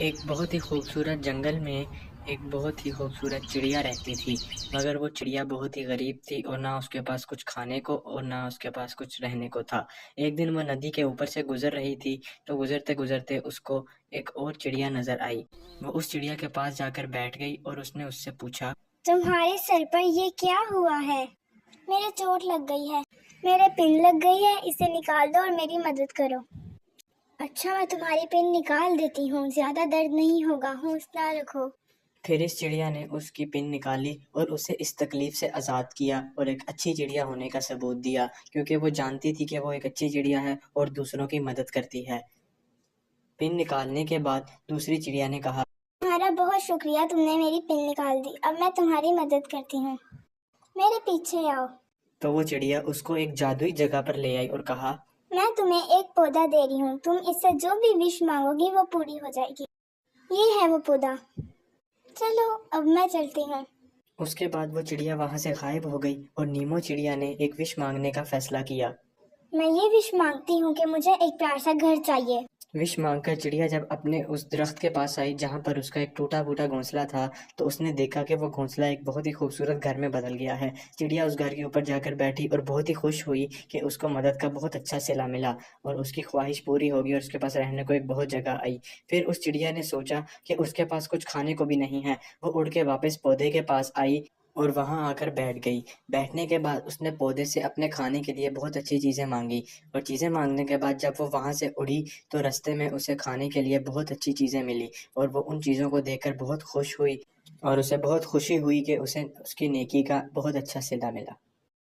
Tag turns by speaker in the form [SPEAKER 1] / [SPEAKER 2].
[SPEAKER 1] ایک بہت ہی خوبصورت جنگل میں ایک بہت ہی خوبصورت چڑیا رہتی تھی، مگر وہ چڑیا بہت ہی غریب تھی اور نہ اس کے پاس کچھ کھانے کو اور نہ اس کے پاس کچھ رہنے کو تھا۔ ایک دن وہ ندی کے اوپر سے گزر رہی تھی تو گزرتے گزرتے اس کو ایک اور چڑیا نظر آئی۔ وہ اس چڑیا کے پاس جا کر بیٹھ گئی اور اس نے اس سے پوچھا،
[SPEAKER 2] تمہارے سر پر یہ کیا ہوا ہے؟ میرے چوٹ لگ گئی ہے، میرے پن لگ گئی ہے، اسے نکال دو اور میری مدد کرو۔ اچھا، میں تمہاری پن نکال دیتی ہوں، زیادہ درد نہیں ہوگا، حوصلہ رکھو۔
[SPEAKER 1] پھر اس چڑیا نے اس کی پن نکالی اور اسے اس تکلیف سے آزاد کیا اور ایک اچھی چڑیا ہونے کا ثبوت دیا، کیونکہ وہ جانتی تھی کہ وہ ایک اچھی چڑیا ہے اور دوسروں کی مدد کرتی ہے۔ پن نکالنے کے بعد دوسری چڑیا نے کہا،
[SPEAKER 2] تمہارا بہت شکریہ، تم نے میری پن نکال دی، اب میں تمہاری مدد کرتی ہوں، میرے پیچھے آؤ۔
[SPEAKER 1] تو وہ چڑیا اس کو ایک جادوئی جگہ پر لے آئی اور کہا،
[SPEAKER 2] میں تمہیں ایک پودا دے رہی ہوں، تم اس سے جو بھی وش مانگو گی وہ پوری ہو جائے گی۔ یہ ہے وہ پودا، چلو اب میں چلتی ہوں۔
[SPEAKER 1] اس کے بعد وہ چڑیا وہاں سے غائب ہو گئی اور نیمو چڑیا نے ایک وش مانگنے کا فیصلہ کیا۔
[SPEAKER 2] میں یہ وش مانگتی ہوں کہ مجھے ایک پیارا سا گھر چاہیے۔
[SPEAKER 1] وش مانگ کر چڑیا جب اپنے اس درخت کے پاس آئی جہاں پر اس کا ایک ٹوٹا پھوٹا گھونسلہ تھا تو اس نے دیکھا کہ وہ گھونسلہ ایک بہت ہی خوبصورت گھر میں بدل گیا ہے۔ چڑیا اس گھر کے اوپر جا کر بیٹھی اور بہت ہی خوش ہوئی کہ اس کو مدد کا بہت اچھا صلہ ملا اور اس کی خواہش پوری ہوگی اور اس کے پاس رہنے کو ایک بہت جگہ آئی۔ پھر اس چڑیا نے سوچا کہ اس کے پاس کچھ کھانے کو بھی نہیں ہے، وہ اڑ کے واپس پودے کے پاس آئی اور وہاں آ کر بیٹھ گئی۔ بیٹھنے کے بعد اس نے پودے سے اپنے کھانے کے لیے بہت اچھی چیزیں مانگی اور چیزیں مانگنے کے بعد جب وہ وہاں سے اڑی تو رستے میں اسے کھانے کے لیے بہت اچھی چیزیں ملی اور وہ ان چیزوں کو دیکھ کر بہت خوش ہوئی اور اسے بہت خوشی ہوئی کہ اسے اس کی نیکی کا بہت اچھا صلہ ملا۔